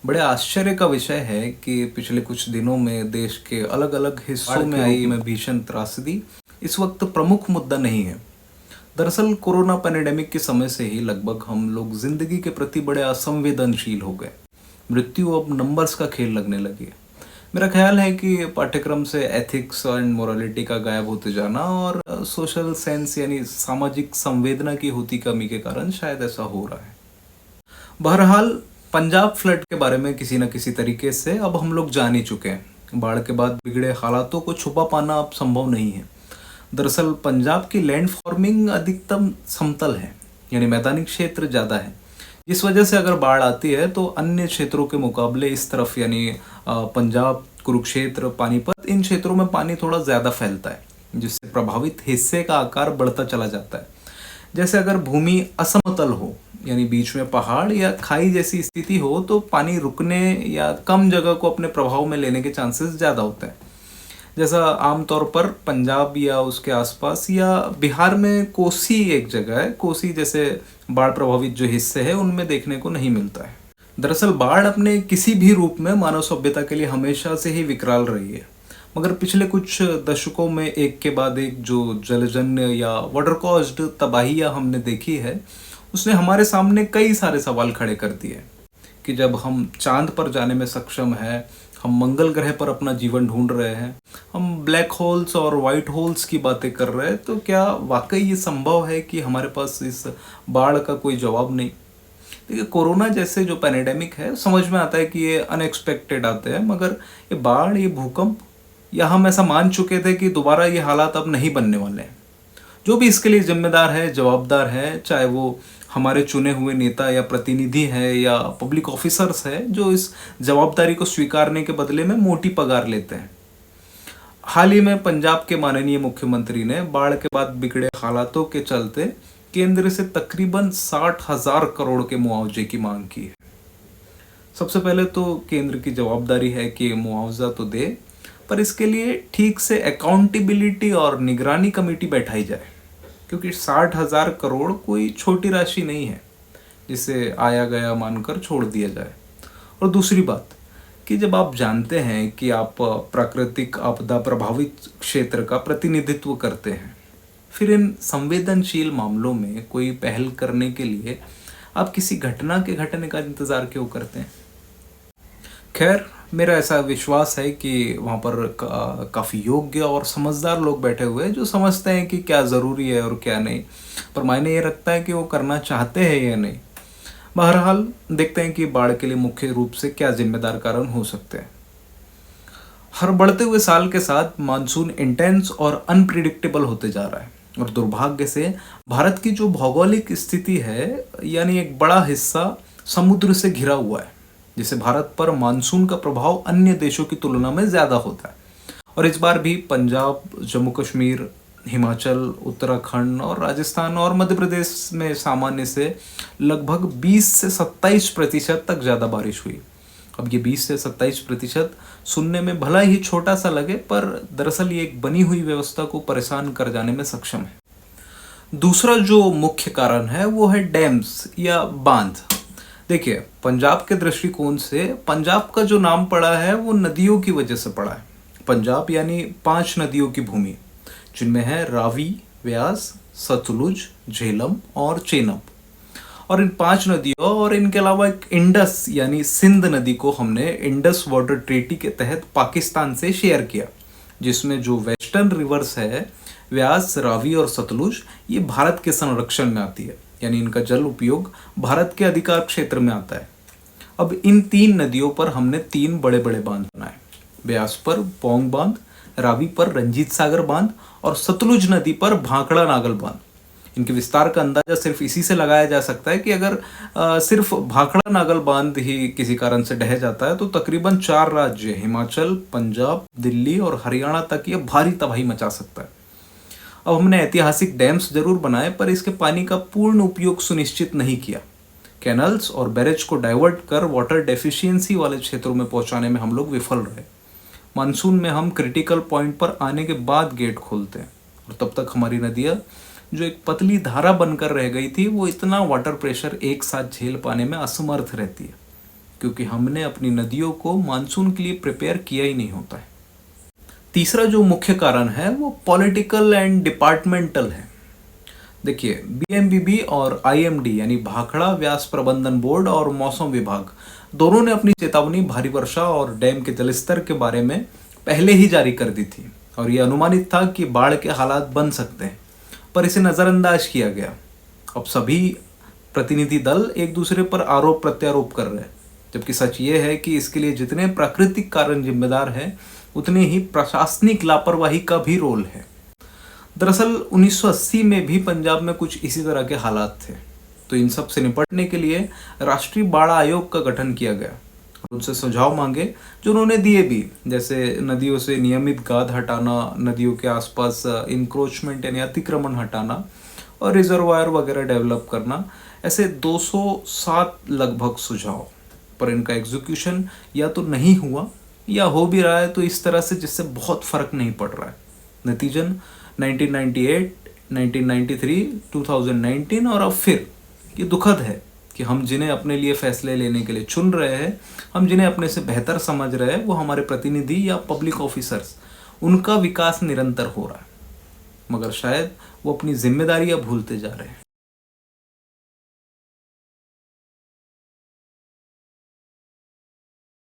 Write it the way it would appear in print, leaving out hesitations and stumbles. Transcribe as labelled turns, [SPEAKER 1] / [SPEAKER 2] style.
[SPEAKER 1] बड़े आश्चर्य का विषय है कि पिछले कुछ दिनों में देश के अलग अलग हिस्सों में आई में भीषण त्रासदी इस वक्त प्रमुख मुद्दा नहीं है। दरअसल कोरोना पैंडेमिक के समय से ही लगभग हम लोग जिंदगी के प्रति बड़े असंवेदनशील हो गए। मृत्यु अब नंबर्स का खेल लगने लगी है। मेरा ख्याल है कि पाठ्यक्रम से एथिक्स एंड मोरालिटी का गायब होते जाना और सोशल सेंस यानी सामाजिक संवेदना की होती कमी के कारण शायद ऐसा हो रहा है। बहरहाल पंजाब फ्लड के बारे में किसी न किसी तरीके से अब हम लोग जान ही चुके हैं। बाढ़ के बाद बिगड़े हालातों को छुपा पाना अब संभव नहीं है। दरअसल पंजाब की लैंड फॉर्मिंग अधिकतम समतल है, यानी मैदानी क्षेत्र ज़्यादा है। इस वजह से अगर बाढ़ आती है तो अन्य क्षेत्रों के मुकाबले इस तरफ यानी पंजाब, कुरुक्षेत्र, पानीपत, इन क्षेत्रों में पानी थोड़ा ज़्यादा फैलता है, जिससे प्रभावित हिस्से का आकार बढ़ता चला जाता है। जैसे अगर भूमि असमतल हो, यानी बीच में पहाड़ या खाई जैसी स्थिति हो, तो पानी रुकने या कम जगह को अपने प्रभाव में लेने के चांसेस ज़्यादा होते हैं। जैसा आमतौर पर पंजाब या उसके आसपास या बिहार में कोसी एक जगह है, कोसी जैसे बाढ़ प्रभावित जो हिस्से हैं उनमें देखने को नहीं मिलता है। दरअसल बाढ़ अपने किसी भी रूप में मानव सभ्यता के लिए हमेशा से ही विकराल रही है, मगर पिछले कुछ दशकों में एक के बाद एक जो जलजन्य या वाटर कॉज्ड तबाहियां हमने देखी है, उसने हमारे सामने कई सारे सवाल खड़े कर दिए कि जब हम चांद पर जाने में सक्षम हैं, हम मंगल ग्रह पर अपना जीवन ढूंढ रहे हैं, हम ब्लैक होल्स और वाइट होल्स की बातें कर रहे हैं, तो क्या वाकई ये संभव है कि हमारे पास इस बाढ़ का कोई जवाब नहीं? देखिए, कोरोना जैसे जो पैंडेमिक है, समझ में आता है कि ये अनएक्सपेक्टेड आते हैं, मगर ये बाढ़, ये भूकंप, या हम ऐसा मान चुके थे कि दोबारा ये हालात अब नहीं बनने वाले हैं। जो भी इसके लिए जिम्मेदार है, जवाबदार है, चाहे वो हमारे चुने हुए नेता या प्रतिनिधि हैं या पब्लिक ऑफिसर्स हैं, जो इस जवाबदारी को स्वीकारने के बदले में मोटी पगार लेते हैं। हाल ही में पंजाब के माननीय मुख्यमंत्री ने बाढ़ के बाद बिगड़े हालातों के चलते केंद्र से तकरीबन 60,000 करोड़ के मुआवजे की मांग की है। सबसे पहले तो केंद्र की जवाबदारी है कि मुआवजा तो दे, पर इसके लिए ठीक से अकाउंटेबिलिटी और निगरानी कमेटी बैठाई जाए, क्योंकि 60,000 करोड़ कोई छोटी राशि नहीं है जिसे आया गया मानकर छोड़ दिया जाए। और दूसरी बात कि जब आप जानते हैं कि आप प्राकृतिक आपदा प्रभावित क्षेत्र का प्रतिनिधित्व करते हैं, फिर इन संवेदनशील मामलों में कोई पहल करने के लिए आप किसी घटना के घटने का इंतज़ार क्यों करते हैं? खैर, मेरा ऐसा विश्वास है कि वहाँ पर काफ़ी योग्य और समझदार लोग बैठे हुए हैं जो समझते हैं कि क्या ज़रूरी है और क्या नहीं, पर मायने ये रखता है कि वो करना चाहते हैं या नहीं। बहरहाल देखते हैं कि बाढ़ के लिए मुख्य रूप से क्या जिम्मेदार कारण हो सकते हैं। हर बढ़ते हुए साल के साथ मानसून इंटेंस और अनप्रिडिक्टेबल होते जा रहा है, और दुर्भाग्य से भारत की जो भौगोलिक स्थिति है, यानी एक बड़ा हिस्सा समुद्र से घिरा हुआ है, जिससे भारत पर मानसून का प्रभाव अन्य देशों की तुलना में ज़्यादा होता है। और इस बार भी पंजाब, जम्मू कश्मीर, हिमाचल, उत्तराखंड और राजस्थान और मध्य प्रदेश में सामान्य से लगभग 20 से 27% तक ज़्यादा बारिश हुई। अब ये 20 से 27% सुनने में भला ही छोटा सा लगे, पर दरअसल ये एक बनी हुई व्यवस्था को परेशान कर जाने में सक्षम है। दूसरा जो मुख्य कारण है वो है डैम्स या बांध। देखिए, पंजाब के दृष्टिकोण से पंजाब का जो नाम पड़ा है वो नदियों की वजह से पड़ा है। पंजाब यानी 5 नदियों की भूमि, जिनमें है रावी, व्यास, सतलुज, झेलम और चेनाब। और इन 5 नदियों और इनके अलावा एक इंडस यानी सिंध नदी को हमने इंडस वाटर ट्रीटी के तहत पाकिस्तान से शेयर किया, जिसमें जो वेस्टर्न रिवर्स है, व्यास, रावी और सतलुज, ये भारत के संरक्षण में आती है, यानी इनका जल उपयोग भारत के अधिकार क्षेत्र में आता है। अब इन 3 नदियों पर हमने 3 बड़े बड़े बांध बनाए। व्यास पर पौंग बांध, रावी पर रंजीत सागर बांध और सतलुज नदी पर भाखड़ा नागल बांध। इनके विस्तार का अंदाजा सिर्फ इसी से लगाया जा सकता है कि अगर सिर्फ भाखड़ा नागल बांध ही किसी कारण से ढह जाता है तो तकरीबन 4 राज्य, हिमाचल, पंजाब, दिल्ली और हरियाणा तक ये भारी तबाही मचा सकता है। अब हमने ऐतिहासिक डैम्स जरूर बनाए, पर इसके पानी का पूर्ण उपयोग सुनिश्चित नहीं किया। कैनल्स और बैरेज को डाइवर्ट कर वाटर डेफिशिएंसी वाले क्षेत्रों में पहुंचाने में हम लोग विफल रहे। मानसून में हम क्रिटिकल पॉइंट पर आने के बाद गेट खोलते हैं, और तब तक हमारी नदियाँ जो एक पतली धारा बनकर रह गई थी, वो इतना वाटर प्रेशर एक साथ झेल पाने में असमर्थ रहती है। क्योंकि हमने अपनी नदियों को मानसून के लिए प्रिपेयर किया ही नहीं होता है। तीसरा जो मुख्य कारण है वो पॉलिटिकल एंड डिपार्टमेंटल है। देखिए, बीएमबीबी और आईएमडी यानी भाखड़ा व्यास प्रबंधन बोर्ड और मौसम विभाग दोनों ने अपनी चेतावनी भारी वर्षा और डैम के जलस्तर के बारे में पहले ही जारी कर दी थी और ये अनुमानित था कि बाढ़ के हालात बन सकते हैं, पर इसे नज़रअंदाज किया गया। अब सभी प्रतिनिधि दल एक दूसरे पर आरोप प्रत्यारोप कर रहे हैं, जबकि सच ये है कि इसके लिए जितने प्राकृतिक कारण जिम्मेदार हैं उतने ही प्रशासनिक लापरवाही का भी रोल है। दरअसल 1980 में भी पंजाब में कुछ इसी तरह के हालात थे, तो इन सब से निपटने के लिए राष्ट्रीय बाढ़ आयोग का गठन किया गया और उनसे सुझाव मांगे, जो उन्होंने दिए भी, जैसे नदियों से नियमित गाद हटाना, नदियों के आसपास इंक्रोचमेंट यानी अतिक्रमण हटाना और रिजर्वायर वगैरह डेवलप करना। ऐसे 207 लगभग सुझाव, पर इनका एग्जीक्यूशन या तो नहीं हुआ या हो भी रहा है तो इस तरह से जिससे बहुत फर्क नहीं पड़ रहा है। नतीजन 1998, 1993, 2019 और अब फिर ये दुखद है कि हम जिन्हें अपने लिए फैसले लेने के लिए चुन रहे हैं, हम जिन्हें अपने से बेहतर समझ रहे हैं, वो हमारे प्रतिनिधि या पब्लिक ऑफिसर्स, उनका विकास निरंतर हो रहा है, मगर शायद वो अपनी जिम्मेदारियां भूलते जा रहे हैं।